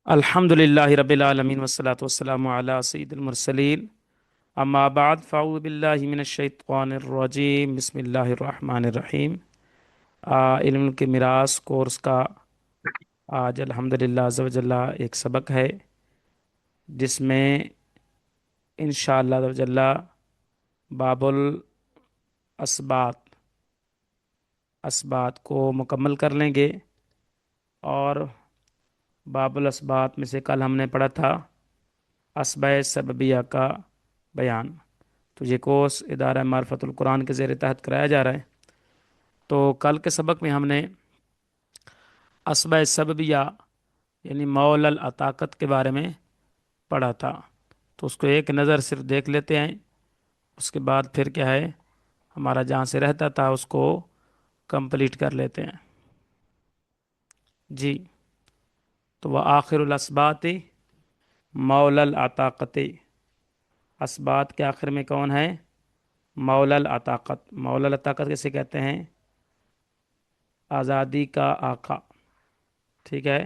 الحمدللہ رب العالمین والصلاة والسلام علی سید المرسلین اما بعد فاعوذ باللہ من الشیطان الرجیم بسم اللہ الرحمن الرحیم۔ علم کے میراث کورس کا آج الحمدللہ عز و جل ایک سبق ہے جس میں انشاءاللہ عز و جل باب الاسبات اسبات کو مکمل کر لیں گے۔ اور باب الاسبات میں سے کل ہم نے پڑھا تھا اسباب سببیہ کا بیان۔ تو یہ کورس ادارہ معرفت القرآن کے زیر تحت کرایا جا رہا ہے۔ تو کل کے سبق میں ہم نے اسباب سببیہ یعنی مول العطاقت کے بارے میں پڑھا تھا، تو اس کو ایک نظر صرف دیکھ لیتے ہیں، اس کے بعد پھر کیا ہے ہمارا جہاں سے رہتا تھا اس کو کمپلیٹ کر لیتے ہیں جی۔ تو وہ آخر الاسبات مول العطاقت، اسبات کے آخر میں کون ہے؟ مولا العطاقت۔ مولا العطاقت کیسے کہتے ہیں؟ آزادی کا آقا، ٹھیک ہے۔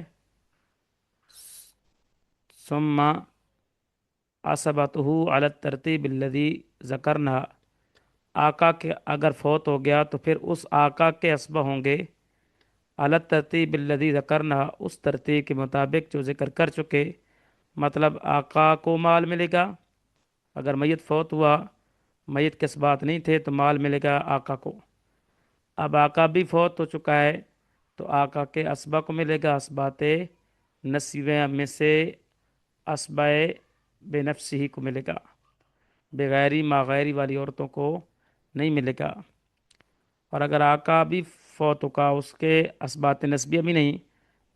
ثم عصبتہ علی الترتیب الذی ذکرنا، آقا کے اگر فوت ہو گیا تو پھر اس آقا کے اسبہ ہوں گے علی الترتیب الذی ذکرنا، اس ترتیب کے مطابق جو ذکر کر چکے۔ مطلب آقا کو مال ملے گا، اگر میت فوت ہوا، میت کے اسبات نہیں تھے تو مال ملے گا آقا کو۔ اب آقا بھی فوت ہو چکا ہے تو آقا کے اسبا کو ملے گا اسبات نصیبہ میں سے، اسبا بے نفسی کو ملے گا، بغیری ماغیری والی عورتوں کو نہیں ملے گا۔ اور اگر آقا بھی فوت ہو کا اس کے اسبات نسبیہ بھی نہیں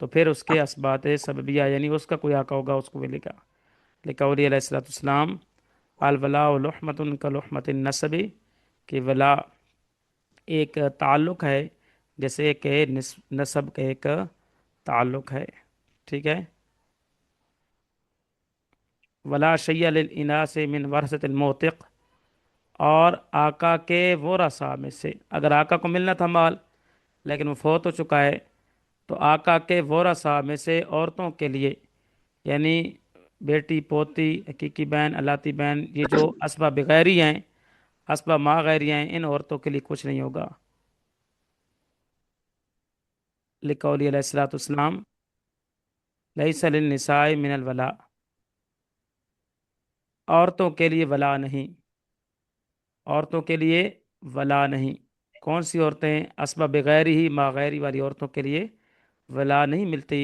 تو پھر اس کے اسبات سببیہ یعنی اس کا کوئی آقا ہوگا اس کو ملے گا۔ لقولی علیہ الصلوۃ والسلام الولاء لحمۃ کلحمۃ النسب، کہ ولا ایک تعلق ہے جیسے کہ نسب کا ایک تعلق ہے، ٹھیک ہے۔ ولا شیء للاناث من ورثۃ الموثق، اور آقا کے ورثاء میں سے، اگر آقا کو ملنا تھا مال لیکن وہ فوت ہو چکا ہے تو آقا کے ورثاء میں سے عورتوں کے لیے، یعنی بیٹی، پوتی، حقیقی بہن، الاتی بہن، یہ جو اسباب غیری ہیں، اسباب ما غیری ہیں، ان عورتوں کے لیے کچھ نہیں ہوگا۔ لقولی علیہ الصلوۃ والسلام لیس للنساء من الولاء، عورتوں کے لیے ولا نہیں، عورتوں کے لیے ولا نہیں۔ کون سی عورتیں؟ اسباب غیری ہی ما غیری والی عورتوں کے لیے ولا نہیں ملتی،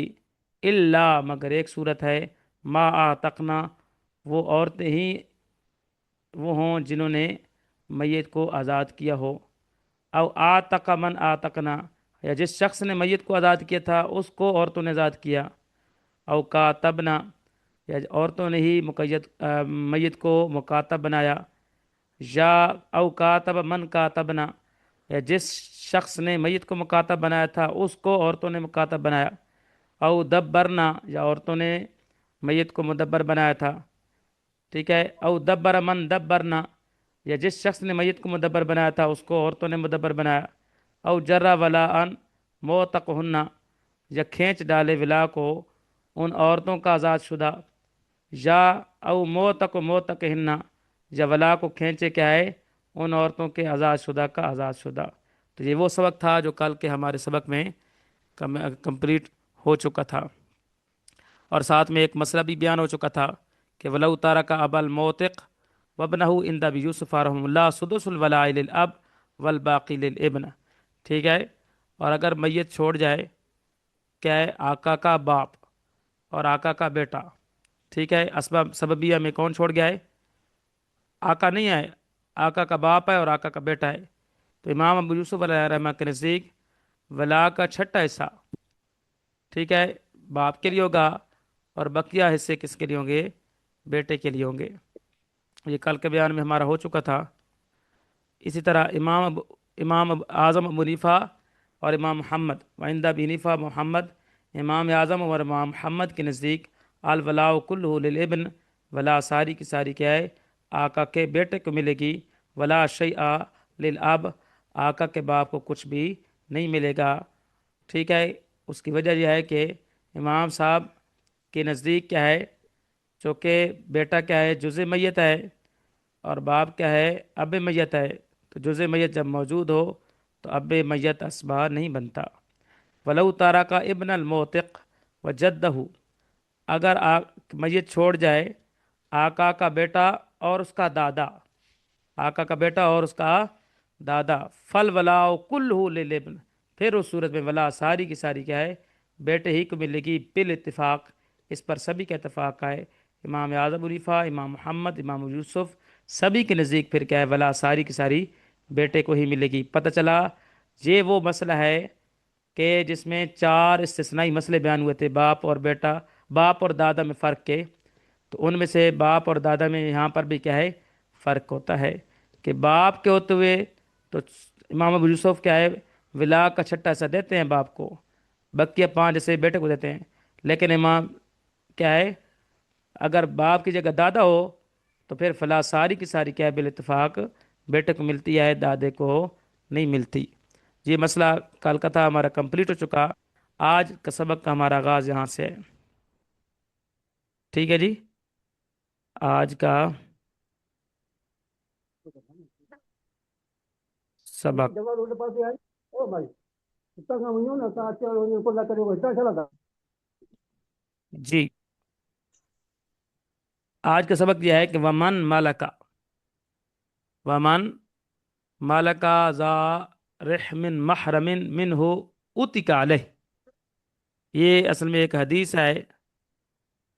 الا مگر ایک صورت ہے، ما آتقنا، وہ عورتیں ہی وہ ہوں جنہوں نے میت کو آزاد کیا ہو، او آتق من آتقنا، یا جس شخص نے میت کو آزاد کیا تھا اس کو عورتوں نے آزاد کیا، او کاتبنا، یا عورتوں نے ہی میت کو مکاتب بنایا، یا او کاتب من کاتبنا، یا جس شخص نے میت کو مکاتب بنایا تھا اس کو عورتوں نے مکاتب بنایا، او دبرنا، یا عورتوں نے میت کو مدبر بنایا تھا، ٹھیک ہے۔ او دبر من دبرنا، یا جس شخص نے میت کو مدبر بنایا تھا اس کو عورتوں نے مدبر بنایا، او جرا ولا ان موتقہن، یا کھینچ ڈالے ولا کو ان عورتوں کا آزاد شدہ، یا او موتق موتقہن، یا ولا کو کھینچے کیا ہے ان عورتوں کے آزاد شدہ کا آزاد شدہ۔ تو یہ وہ سبق تھا جو کل کے ہمارے سبق میں کمپلیٹ ہو چکا تھا، اور ساتھ میں ایک مسئلہ بھی بیان ہو چکا تھا کہ ولو تارک ابا الموتق وابنہ عند ابی یوسف رحمہ اللہ سدس الولاء للاب والباقی للابن، ٹھیک ہے۔ اور اگر میت چھوڑ جائے کیا ہے آقا کا باپ اور آقا کا بیٹا، ٹھیک ہے۔ اسباب سببیہ میں کون چھوڑ گیا ہے؟ آقا نہیں ہے، آقا کا باپ ہے اور آقا کا بیٹا ہے، تو امام ابو یوسف علیہ رحمہ کے نزدیک ولا کا چھٹا حصہ، ٹھیک ہے، باپ کے لیے ہوگا، اور بقیہ حصے کس کے لیے ہوں گے؟ بیٹے کے لیے ہوں گے۔ یہ کل کے بیان میں ہمارا ہو چکا تھا۔ اسی طرح امام اعظم ابو حنیفہ اور امام محمد وعند ابی حنیفہ محمد، امام اعظم اور امام محمد کے نزدیک الولاء کلہ للابن، ولا ساری کی ساری کیا ہے آقا کے بیٹے کو ملے گی، ولا شیء للاب، آقا کے باپ کو کچھ بھی نہیں ملے گا، ٹھیک ہے۔ اس کی وجہ یہ ہے کہ امام صاحب کے نزدیک کیا ہے؟ چونکہ بیٹا کیا ہے؟ جزء میت ہے، اور باپ کیا ہے؟ اب میت ہے، تو جزء میت جب موجود ہو تو اب میت اسبا نہیں بنتا۔ ولو تارا کا ابن الموتق و جدہ، اگر میت چھوڑ جائے آقا کا بیٹا اور اس کا دادا، آقا کا بیٹا اور اس کا دادا، فل ولاؤ کل للابن، پھر اس صورت میں ولا ساری کی ساری کیا ہے؟ بیٹے ہی کو ملے گی، بال اتفاق، اس پر سبھی کا اتفاق ہے، امام اعظم حنیفہ، امام محمد، امام یوسف، سبھی کے نزدیک پھر کیا ہے؟ ولا ساری کی ساری بیٹے کو ہی ملے گی۔ پتہ چلا یہ وہ مسئلہ ہے کہ جس میں چار استثنائی مسئلے بیان ہوئے تھے، باپ اور بیٹا، باپ اور دادا میں فرق کے، تو ان میں سے باپ اور دادا میں یہاں پر بھی کیا ہے؟ فرق ہوتا ہے کہ باپ کے ہوتے ہوئے تو امام ابو یوسف کیا ہے؟ ولا کا چھٹا حصہ دیتے ہیں باپ کو، بقیہ پانچ جیسے بیٹے کو دیتے ہیں، لیکن امام کیا ہے؟ اگر باپ کی جگہ دادا ہو تو پھر فلا ساری کی ساری کیا ہے؟ بالاتفاق بیٹے کو ملتی ہے، دادے کو نہیں ملتی۔ یہ مسئلہ کل کا تھا ہمارا کمپلیٹ ہو چکا، آج کا سبق کا ہمارا آغاز یہاں سے ہے۔ ٹھیک ہے جی، آج کا سبق جی، آج کا سبق یہ ہے کہ ومن مالکا ذا رحم محرم منہ اتک علیہ، یہ اصل میں ایک حدیث ہے،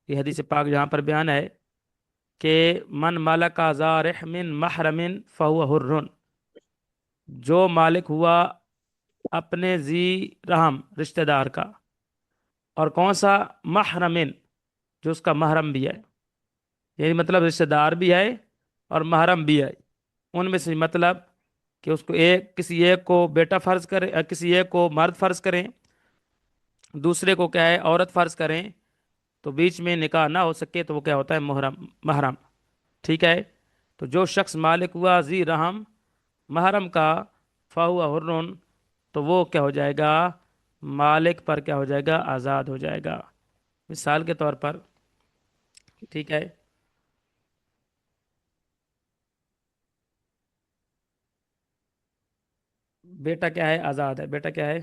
یہ حدیث پاک جہاں پر بیان ہے کہ من مالکا ذا رحم محرم فہو حر، جو مالک ہوا اپنے ذی رحم رشتہ دار کا، اور کون سا؟ محرمن، جو اس کا محرم بھی ہے، یعنی مطلب رشتہ دار بھی ہے اور محرم بھی ہے، ان میں سے مطلب کہ اس کو کسی ایک کو بیٹا فرض کرے، کسی ایک کو مرد فرض کریں، دوسرے کو کیا ہے؟ عورت فرض کریں، تو بیچ میں نکاح نہ ہو سکے تو وہ کیا ہوتا ہے؟ محرم۔ ٹھیک ہے، تو جو شخص مالک ہوا ذی رحم محرم کا، فہو حرن، تو وہ کیا ہو جائے گا؟ مالک پر کیا ہو جائے گا؟ آزاد ہو جائے گا۔ مثال کے طور پر، ٹھیک ہے، بیٹا کیا ہے؟ آزاد ہے، بیٹا کیا ہے؟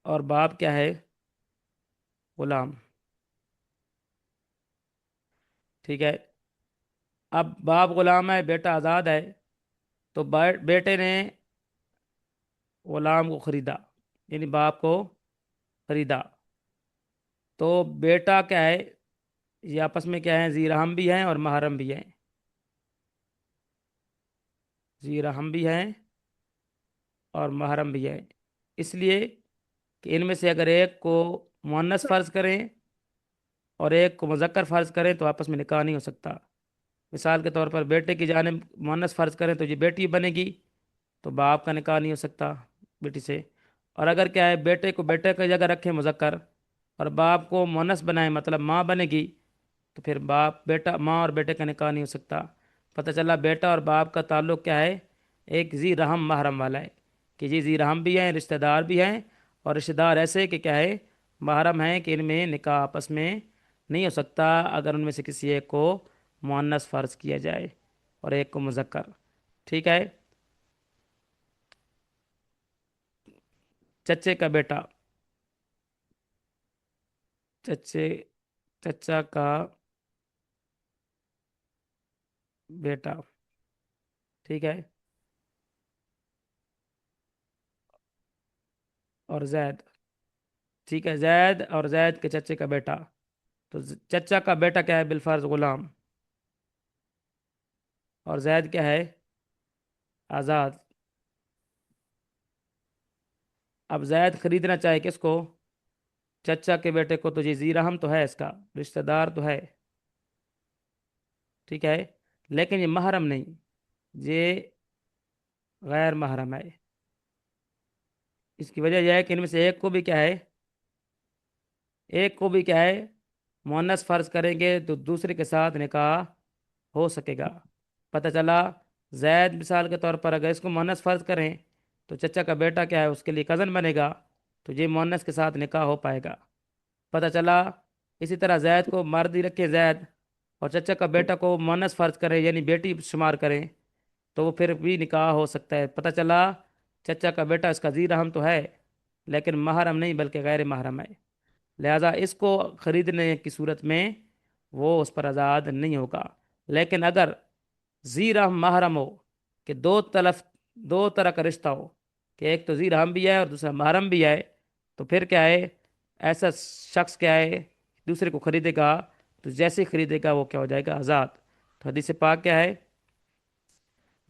اور باپ کیا ہے؟ غلام۔ ٹھیک ہے، اب باپ غلام ہے، بیٹا آزاد ہے، تو بیٹے نے غلام کو خریدا، یعنی باپ کو خریدا، تو بیٹا کیا ہے؟ یہ آپس میں کیا ہے؟ ذی رحم بھی ہیں اور محرم بھی ہیں، ذی رحم بھی ہیں اور محرم بھی ہیں، اس لیے کہ ان میں سے اگر ایک کو مؤنث فرض کریں اور ایک کو مذکر فرض کریں تو آپس میں نکاح نہیں ہو سکتا۔ مثال کے طور پر بیٹے کی جانب مؤنث فرض کریں تو یہ بیٹی بنے گی، تو باپ کا نکاح نہیں ہو سکتا بیٹی سے، اور اگر کیا ہے؟ بیٹے کو بیٹے کی جگہ رکھیں مذکر، اور باپ کو مؤنث بنائیں مطلب ماں بنے گی، تو پھر بیٹا، ماں اور بیٹے کا نکاح نہیں ہو سکتا۔ پتہ چلا بیٹا اور باپ کا تعلق کیا ہے؟ ایک ذی رحم محرم والا ہے، کہ یہ ذی رحم بھی ہیں، رشتہ دار بھی ہیں، اور رشتہ دار ایسے کہ کیا ہے؟ محرم ہیں، کہ ان میں نکاح آپس میں نہیں ہو سکتا اگر ان میں سے کسی ایک کو مؤنث فرض کیا جائے اور ایک کو مذکر۔ ٹھیک ہے، چچے کا بیٹا، چچے چچا کا بیٹا، ٹھیک ہے، اور زید، ٹھیک ہے، زید اور زید کے چچے کا بیٹا، تو چچا کا بیٹا کیا ہے؟ بالفرض غلام، اور زید کیا ہے؟ آزاد۔ اب زید خریدنا چاہے کس کو؟ چچا کے بیٹے کو، تو یہ ذی رحم تو ہے، اس کا رشتہ دار تو ہے، ٹھیک ہے، لیکن یہ محرم نہیں، یہ غیر محرم ہے۔ اس کی وجہ یہ ہے کہ ان میں سے ایک کو بھی کیا ہے؟ ایک کو بھی کیا ہے؟ مؤنث فرض کریں گے تو دوسرے کے ساتھ نکاح ہو سکے گا۔ پتہ چلا زید مثال کے طور پر اگر اس کو مؤنث فرض کریں تو چچا کا بیٹا کیا ہے اس کے لیے کزن بنے گا، تو یہ مونس کے ساتھ نکاح ہو پائے گا۔ پتہ چلا اسی طرح زید کو مرد ہی رکھے زید، اور چچا کا بیٹا کو مونس فرض کرے یعنی بیٹی شمار کریں، تو وہ پھر بھی نکاح ہو سکتا ہے۔ پتہ چلا چچا کا بیٹا اس کا ذی رحم تو ہے لیکن محرم نہیں بلکہ غیر محرم ہے، لہذا اس کو خریدنے کی صورت میں وہ اس پر آزاد نہیں ہوگا۔ لیکن اگر ذی رحم محرم ہو کہ دو طرح کا رشتہ ہو، کہ ایک تو ذی رحم بھی ہے اور دوسرا محرم بھی ہے، تو پھر کیا ہے، ایسا شخص کیا ہے دوسرے کو خریدے گا تو جیسے ہی خریدے گا وہ کیا ہو جائے گا، آزاد۔ تو حدیث پاک کیا ہے،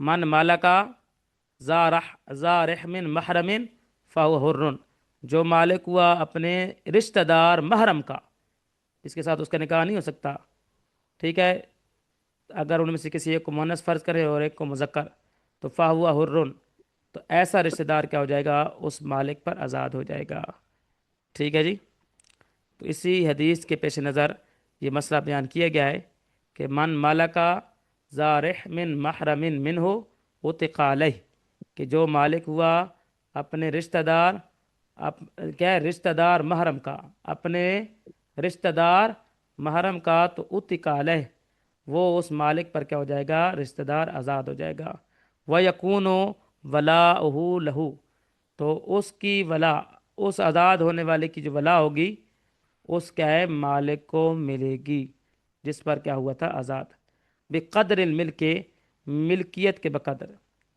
من مالکا ذا رحم محرم فہو حر، جو مالک ہوا اپنے رشتہ دار محرم کا، اس کے ساتھ اس کا نکاح نہیں ہو سکتا، ٹھیک ہے، اگر ان میں سے کسی ایک کو مونس فرض کرے اور ایک کو مذکر، تو فہو حر، تو ایسا رشتہ دار کیا ہو جائے گا، اس مالک پر آزاد ہو جائے گا، ٹھیک ہے جی۔ تو اسی حدیث کے پیش نظر یہ مسئلہ بیان کیا گیا ہے کہ من مالکا ذا رحم محرم منہ اطق علیہ، کہ جو مالک ہوا اپنے رشتہ دار کیا ہے، رشتہ دار محرم کا، اپنے رشتہ دار محرم کا، تو اطق علیہ، وہ اس مالک پر کیا ہو جائے گا، رشتہ دار آزاد ہو جائے گا۔ وَيَكُونُ وَلَاؤُهُ لَهُ، تو اس کی ولا، اس آزاد ہونے والے کی جو ولا ہوگی اس کیا ہے، مالک کو ملے گی جس پر کیا ہوا تھا، آزاد، بقدر الملک، ملکیت کے بقدر،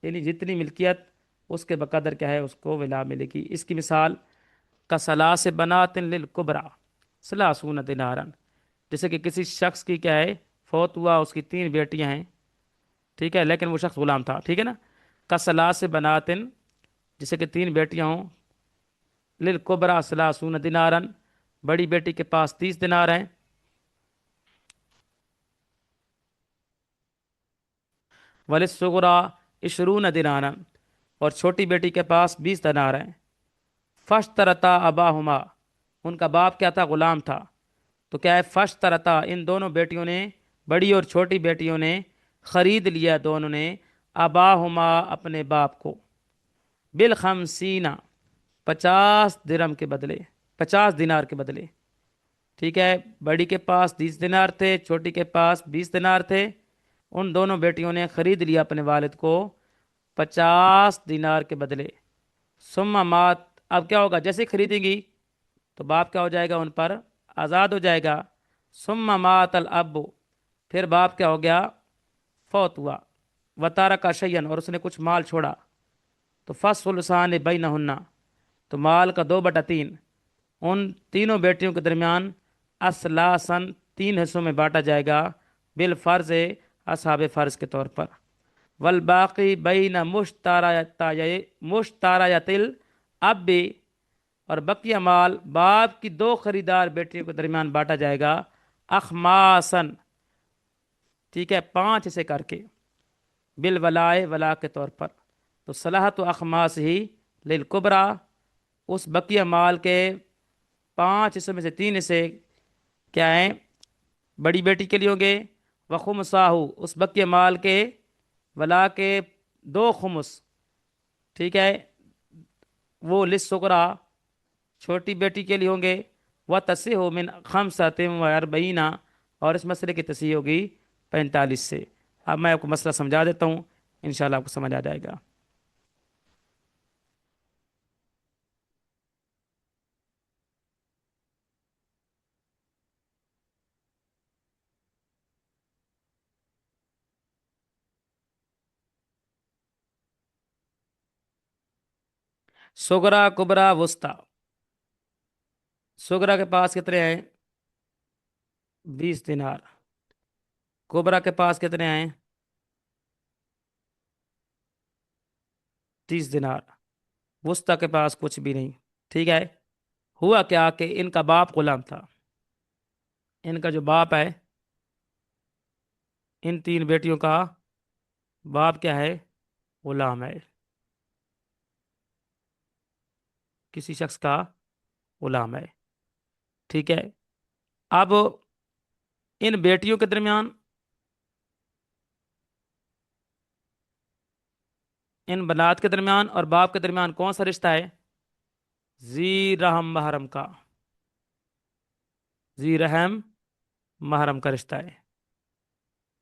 یعنی جتنی ملکیت اس کے بقدر کیا ہے اس کو ولا ملے گی۔ اس کی مثال کثلاث بنات للکبریٰ ثلاثون دینارا، جیسے کہ کسی شخص کی کیا ہے، فوت ہوا، اس کی 3 بیٹیاں ہیں، ٹھیک ہے، لیکن وہ شخص غلام تھا، ٹھیک ہے نا، کثلاث بنات، جیسے کہ 3 بیٹیاں ہوں، للکبریٰ ثلاثون دینارا، بڑی بیٹی کے پاس 30 دینار ہیں، وللصغریٰ 20 دینارا، اور چھوٹی بیٹی کے پاس 20 دینار ہیں۔ فاشترطا اباہما، ان کا باپ کیا تھا، غلام تھا، تو کیا ہے، فاشترطا، ان دونوں بیٹیوں نے، بڑی اور چھوٹی بیٹیوں نے خرید لیا، دونوں نے، اباہما، اپنے باپ کو، بالخمسین، 50 درم کے بدلے، 50 دینار کے بدلے، ٹھیک ہے، بڑی کے پاس 30 دینار تھے، چھوٹی کے پاس 20 دینار تھے، ان دونوں بیٹیوں نے خرید لیا اپنے والد کو 50 دینار کے بدلے۔ ثم مات، اب کیا ہوگا، جیسے خریدیں گی تو باپ کیا ہو جائے گا، ان پر آزاد ہو جائے گا۔ ثم مات الاب، پھر باپ کیا ہو گیا، فوت ہوا، وتارک شیئا، اور اس نے کچھ مال چھوڑا، تو فالثلثان بینہن، تو مال کا 2/3 ان تینوں بیٹیوں کے درمیان اثلاثاً 3 حصوں میں بانٹا جائے گا، بالفرض، اصحاب فرض کے طور پر، والباقی بین مشترایت الاب، اور بقیہ مال باپ کی 2 خریدار بیٹیوں کے درمیان بانٹا جائے گا، اخماسن، ٹھیک ہے، 5 حصے کر کے، بالولائے، ولا کے طور پر، تو صلاحت و اخماس ہی للکبریٰ، اس بقیہ مال کے 5 حصوں میں سے 3 حصے کیا ہیں، بڑی بیٹی کے لیے ہوں گے، وخمساہو، اس بقیہ مال کے ولا کے 2 خمس، ٹھیک ہے، وہ للصغریٰ، چھوٹی بیٹی کے لیے ہوں گے، وتصح من 45، اور اس مسئلے کی تصحیح ہوگی 45 سے۔ اب میں آپ کو مسئلہ سمجھا دیتا ہوں، انشاءاللہ آپ کو سمجھ آ جائے گا۔ صغرا، کبرا، وسطی، صغرا کے پاس کتنے ہیں، 20 دینار، کبرا کے پاس کتنے ہیں، 30 دینار، وسطی کے پاس کچھ بھی نہیں، ٹھیک ہے۔ ہوا کیا کہ ان کا باپ غلام تھا، ان کا جو باپ ہے، ان 3 بیٹیوں کا باپ کیا ہے، غلام ہے، کسی شخص کا غلام ہے، ٹھیک ہے۔ اب ان بیٹیوں کے درمیان ان بنات کے درمیان اور باپ کے درمیان کون سا رشتہ ہے؟ ذی رحم محرم کا، ذی رحم محرم کا رشتہ ہے۔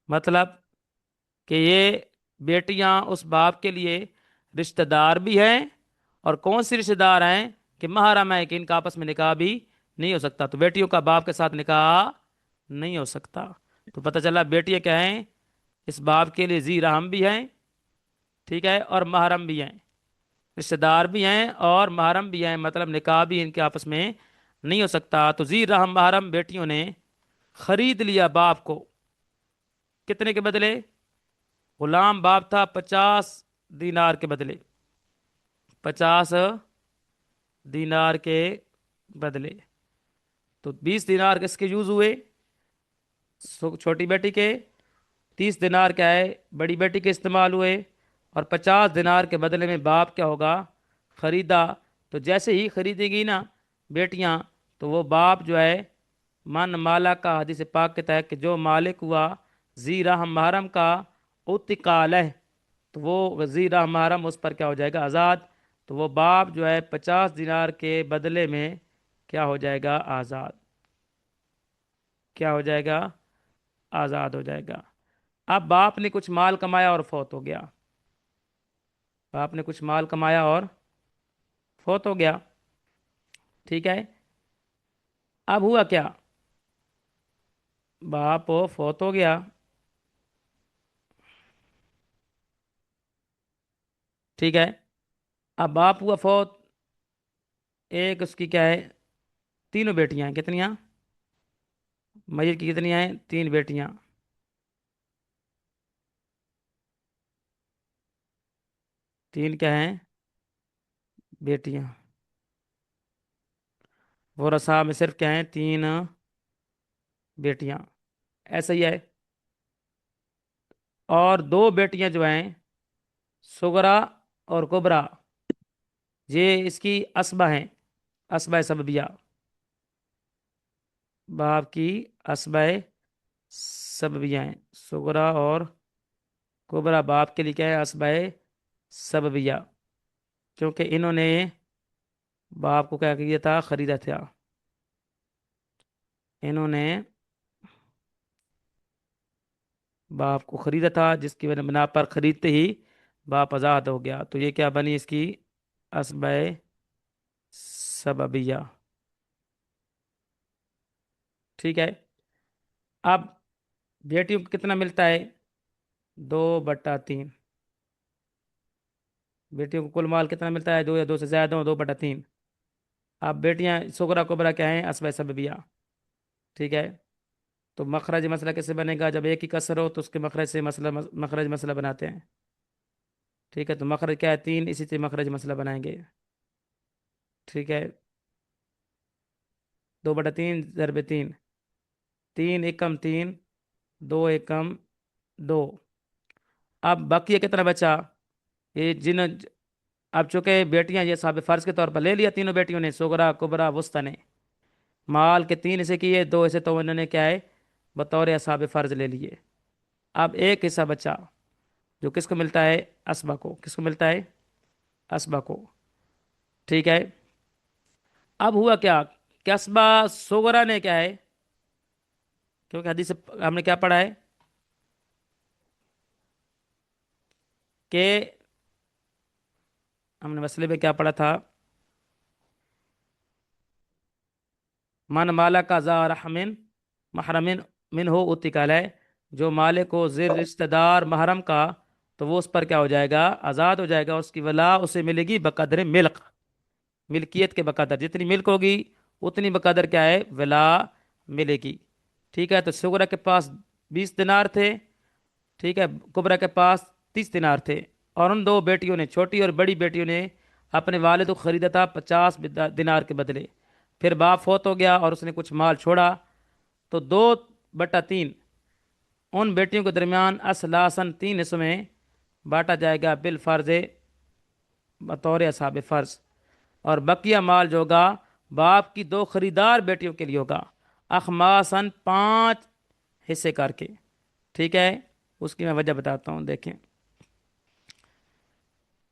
مطلب کہ یہ بیٹیاں اس باپ کے لیے رشتہ دار بھی ہیں، اور کون سی رشتہ دار ہیں؟ کہ محرم ہے، کہ ان کا آپس میں نکاح بھی نہیں ہو سکتا، تو بیٹیوں کا باپ کے ساتھ نکاح نہیں ہو سکتا۔ تو پتہ چلا بیٹیاں کیا ہیں؟ اس باپ کے لیے ذی رحم بھی ہیں، ٹھیک ہے، اور محرم بھی ہیں، رشتہ دار بھی ہیں اور محرم بھی ہیں، مطلب نکاح بھی ان کے آپس میں نہیں ہو سکتا۔ تو ذی رحم محرم بیٹیوں نے خرید لیا باپ کو، کتنے کے بدلے؟ غلام باپ تھا 50 دینار کے بدلے، 50 دینار کے بدلے۔ تو 20 دینار کس کے یوز ہوئے؟ چھوٹی بیٹی کے۔ 30 دینار کیا ہے؟ بڑی بیٹی کے استعمال ہوئے۔ اور 50 دینار کے بدلے میں باپ کیا ہوگا؟ خریدا۔ تو جیسے ہی خریدے گی نا بیٹیاں، تو وہ باپ جو ہے من مالا کا، حدیث پاک کے تحت کہ جو مالک ہوا ذی رحم محرم کا، اتقا علیہ، تو وہ ذی رحم محرم اس پر کیا ہو جائے گا؟ آزاد۔ تو وہ باپ جو ہے 50 دینار کے بدلے میں کیا ہو جائے گا؟ آزاد۔ کیا ہو جائے گا؟ آزاد ہو جائے گا۔ اب باپ نے کچھ مال کمایا اور فوت ہو گیا، باپ نے کچھ مال کمایا اور فوت ہو گیا، ٹھیک ہے۔ اب ہوا کیا؟ باپ فوت ہو گیا، ٹھیک ہے۔ اب باپ ہوا فوت، ایک اس کی کیا ہے؟ تینوں بیٹیاں ہیں، کتنیاں؟ میت کی کتنی ہیں؟ 3 بیٹیاں۔ تین کیا ہیں؟ بیٹیاں۔ ورثہ میں صرف کیا ہیں؟ 3 بیٹیاں، ایسا ہی ہے۔ اور 2 بیٹیاں جو ہیں سغرا اور کبرا، یہ اس کی اسبہ ہیں، اسبہ سببیہ، باپ کی اسبہ سببیہ ہیں۔ سغرا اور کبرا باپ کے لیے کیا ہے؟ اسبہ سببیہ، کیونکہ انہوں نے باپ کو کیا کیا تھا؟ خریدا تھا، انہوں نے باپ کو خریدا تھا، جس کی بنا پر خریدتے ہی باپ آزاد ہو گیا، تو یہ کیا بنی؟ اس کی اسبہ سببیہ، ٹھیک ہے۔ اب بیٹیوں کو کتنا ملتا ہے؟ 2/3۔ بیٹیوں کو کل مال کتنا ملتا ہے؟ 2 یا 2 سے زیادہ ہو، 2/3۔ اب بیٹیاں سغرا کبرا کیا ہیں؟ اسبہ سببیہ، ٹھیک ہے۔ تو مخرج مسئلہ کیسے بنے گا؟ جب ایک ہی کسر ہو تو اس کے مخرج سے مخرج مسئلہ بناتے ہیں، ٹھیک ہے۔ تو مخرج کیا ہے؟ 3، اسی سے مخرج مسئلہ بنائیں گے، ٹھیک ہے۔ 2/3 ضرب 3، 3 ایکم 3، 2 ایکم 2۔ اب بقیہ کتنا بچا؟ یہ اب چونکہ بیٹیاں یہ صاحب فرض کے طور پر لے لیا تینوں بیٹیوں نے، سغرا کبرا وسطی نے، مال کے 3 حصے کیے، 2 حصے تو انہوں نے کیا ہے؟ بطور اصحاب فرض لے لیے۔ اب ایک حصہ بچا جو کس کو ملتا ہے؟ اسبا کو۔ کس کو ملتا ہے؟ اسبا کو، ٹھیک ہے۔ اب ہوا کیا؟ قصبہ سغرا نے کیا ہے؟ کیونکہ حدیث ہم نے کیا پڑھا ہے کہ ہم نے مسئلے پہ کیا پڑھا تھا؟ من مالا کا ذا رحم محرم من ہو اتقال ہے، جو مالک ہو زر رشتہ دار محرم کا، تو وہ اس پر کیا ہو جائے گا؟ آزاد ہو جائے گا، اس کی ولا اسے ملے گی بقدر ملک، ملکیت کے بقدر، جتنی ملک ہوگی اتنی بقدر کیا ہے؟ ولا ملے گی، ٹھیک ہے۔ تو سغرا کے پاس 20 دینار تھے، ٹھیک ہے، کبرا کے پاس 30 دینار تھے، اور ان 2 بیٹیوں نے، چھوٹی اور بڑی بیٹیوں نے اپنے والد کو خریدا تھا 50 دینار کے بدلے۔ پھر باپ فوت ہو گیا اور اس نے کچھ مال چھوڑا، تو 2/3 ان بیٹیوں کے درمیان اصلاً 3 حصوں میں بانٹا جائے گا بالفرض، بطور اصحاب فرض، اور بقیہ مال جو ہوگا باپ کی 2 خریدار بیٹیوں کے لیے ہوگا، اخماسن 5 حصے کر کے، ٹھیک ہے۔ اس کی میں وجہ بتاتا ہوں، دیکھیں۔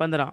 15।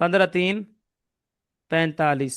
15 3 45।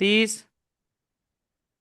30।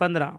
15।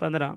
15।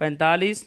45।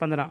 15।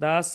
10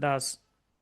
10।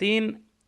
3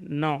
9।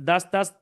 10 10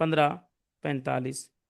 15 45।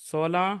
16,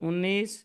19,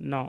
9।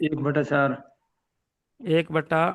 1/4। 1/,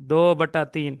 2/3।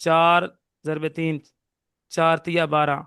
4 × 3, 4 × 3 = 12।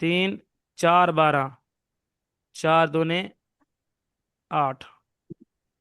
3 4 12, 4 × 2 = 8।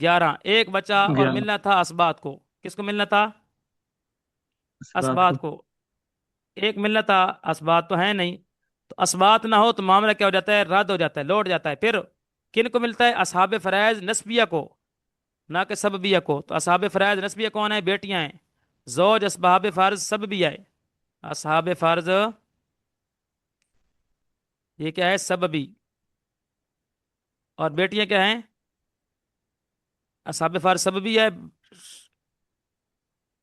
11 ایک بچا اور 11 ملنا تھا اسبات کو. کس کو ملنا تھا؟ اس بات اسبات کو. کو. ایک ملنا تھا، اسبات تو ہے نہیں. تو اسبات نہ ہو تو معاملہ کیا ہو جاتا ہے؟ رد ہو جاتا ہے، لوٹ جاتا ہے. پھر کن کو ملتا ہے؟ اصحاب فرائض نسبیہ کو، نہ کہ سببیہ کو. تو اصحاب فرائض نسبیہ کون ہے؟ بیٹیاں ہیں. زوج اسباب فرض سببیہ ہے. اصحاب فرض یہ کیا ہے؟ سببی. اور بیٹیاں کیا ہیں؟ اصحاب فرض سببی ہے.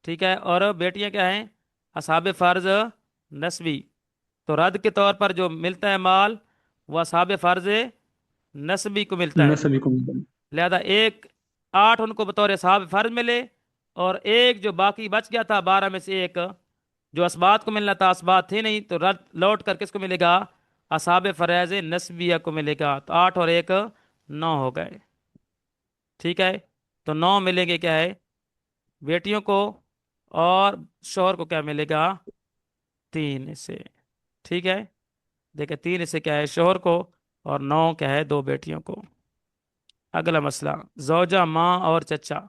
ٹھیک ہے. اور بیٹیاں کیا ہیں؟ اصحاب فرض نسبی. تو رد کے طور پر جو ملتا ہے مال، وہ اصحاب فرض نسبی کو ملتا نہ ہے. سبھی کو ملتا لہذا ایک 8 ان کو بطور اصحاب فرض ملے، اور ایک جو باقی بچ گیا تھا 12 میں سے ایک جو اسبات کو ملنا تھا، اسبات تھے نہیں، تو رد لوٹ کر کس کو ملے گا؟ اصحاب فرائض نسبیہ کو ملے گا. تو 8 اور 1 9 ہو گئے. ٹھیک ہے. تو 9 ملیں گے کیا ہے؟ بیٹیوں کو. اور شوہر کو کیا ملے گا؟ 3 سے. ٹھیک ہے. دیکھیں 3 سے کیا ہے شوہر کو، اور 9 کیا ہے؟ 2 بیٹیوں کو. اگلا مسئلہ، زوجہ، ماں اور چچا.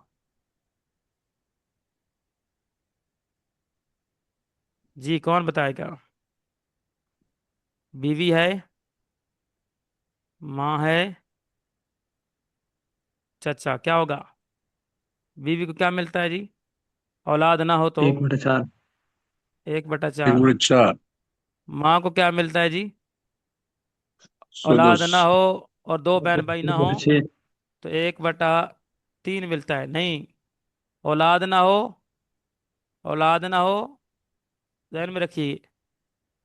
جی کون بتائے گا؟ بیوی ہے، ماں ہے، چچا. کیا ہوگا؟ بیوی کو کیا ملتا ہے جی؟ اولاد نہ ہو تو ہے. 1/4. 1/4. 1/4. ماں کو کیا ملتا ہے جی؟ اولاد نہ سدس. ہو اور 2 بہن بھائی نہ ہو 1/6. تو 1/3 ملتا ہے. نہیں، اولاد نہ ہو، اولاد نہ ہو، ذہن میں رکھیے.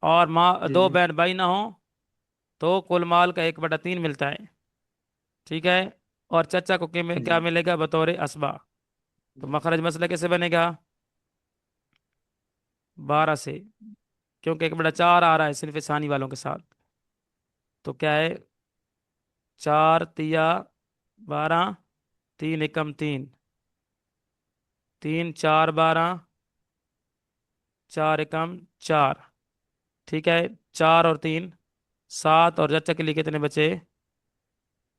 اور ماں جی 2 جی بہن بھائی نہ ہو تو کل مال کا 1/3 ملتا ہے. ٹھیک ہے. اور چچا کو جی. کیا ملے گا بطور اسبا؟ تو مخرج مسئلہ کیسے بنے گا؟ 12 سے، کیونکہ 1/4 آ رہا ہے صرف ثانی والوں کے ساتھ. تو کیا ہے؟ 4 × 3 = 12، 3 × 3 = 3، 4 × 12، 4 × 4. ٹھیک ہے. 4 اور 3 7، اور چچا کے لیے کتنے بچے؟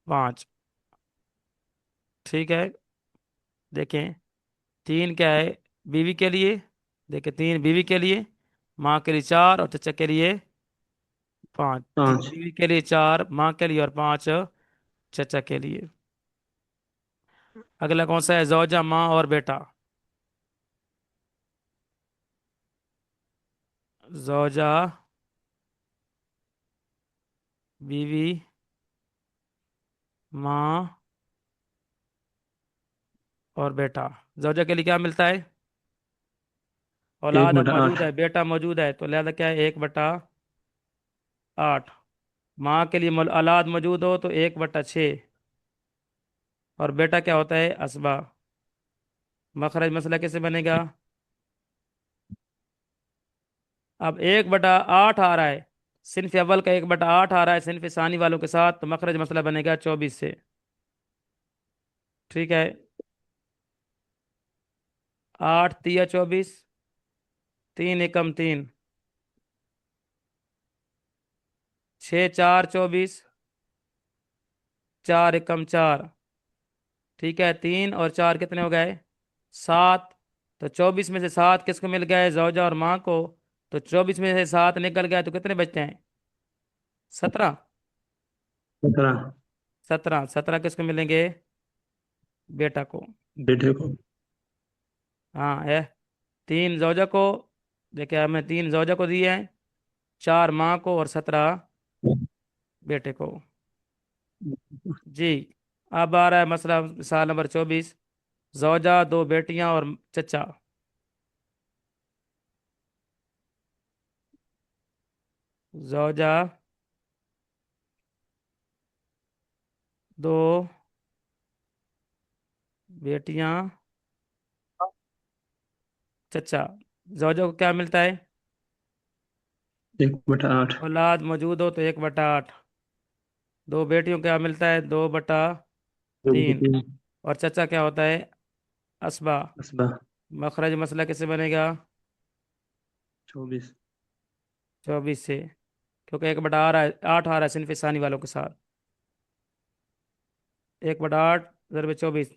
5. ٹھیک ہے. دیکھیں 3 کیا ہے بیوی کے لیے؟ دیکھیں 3 بیوی کے لیے، ماں کے لیے 4، اور چچا کے لیے 5. 3 5. بیوی کے لیے، 4 ماں کے لیے، اور 5 چچا کے لیے. اگلا کون سا ہے؟ زوجہ، ماں اور بیٹا. زوجہ، بیوی، ماں اور بیٹا. زوجہ کے لیے کیا ملتا ہے؟ ایک اولاد اب بٹا موجود آٹھ ہے، بیٹا موجود ہے، تو لہذا کیا ہے؟ 1/8. ماں کے لیے اولاد موجود ہو تو 1/6. اور بیٹا کیا ہوتا ہے؟ اسبا. مخرج مسئلہ کیسے بنے گا؟ اب 1/8 آ رہا ہے، صنف اول کا 1/8 آ رہا ہے صنف ثانی والوں کے ساتھ، تو مخرج مسئلہ بنے گا 24 سے. ٹھیک ہے. 8 × 3 = 24، 3 × 3 = 6، 4 = 24، 4 × 4. ٹھیک ہے. 3 اور 4 کتنے ہو گئے؟ 7. تو 24 میں سے 7 کس کو مل گئے؟ زوجہ اور ماں کو. تو 24 میں سے 7 نکل گئے تو کتنے بچتے ہیں؟ 17. 17. 17 کس کو ملیں گے؟ بیٹا کو. بیٹے کو. ہاں ہے. 3 زوجہ کو، دیکھیں ہمیں 3 زوجہ کو دیے ہیں، 4 ماں کو، اور 17 بیٹے کو. جی. اب آ رہا ہے مسئلہ مثال نمبر 24، زوجہ، 2 بیٹیاں اور چچا. زوجہ، 2 بیٹیاں، چچا. زوجہ کو کیا ملتا ہے؟ 1/8. اولاد موجود ہو تو 1/8. 2 بیٹیوں کو کیا ملتا ہے؟ 2/3. 2/3. اور چچا کیا ہوتا ہے؟ اسبا. اسبا. مخرج مسئلہ کیسے بنے گا؟ 24. 24 سے، کیونکہ 1/8 آ رہا ہے صنف ثانی والوں کے ساتھ. 1/8 ضرب 24،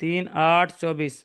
3 8 24,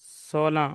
16,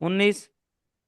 19।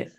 19।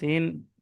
3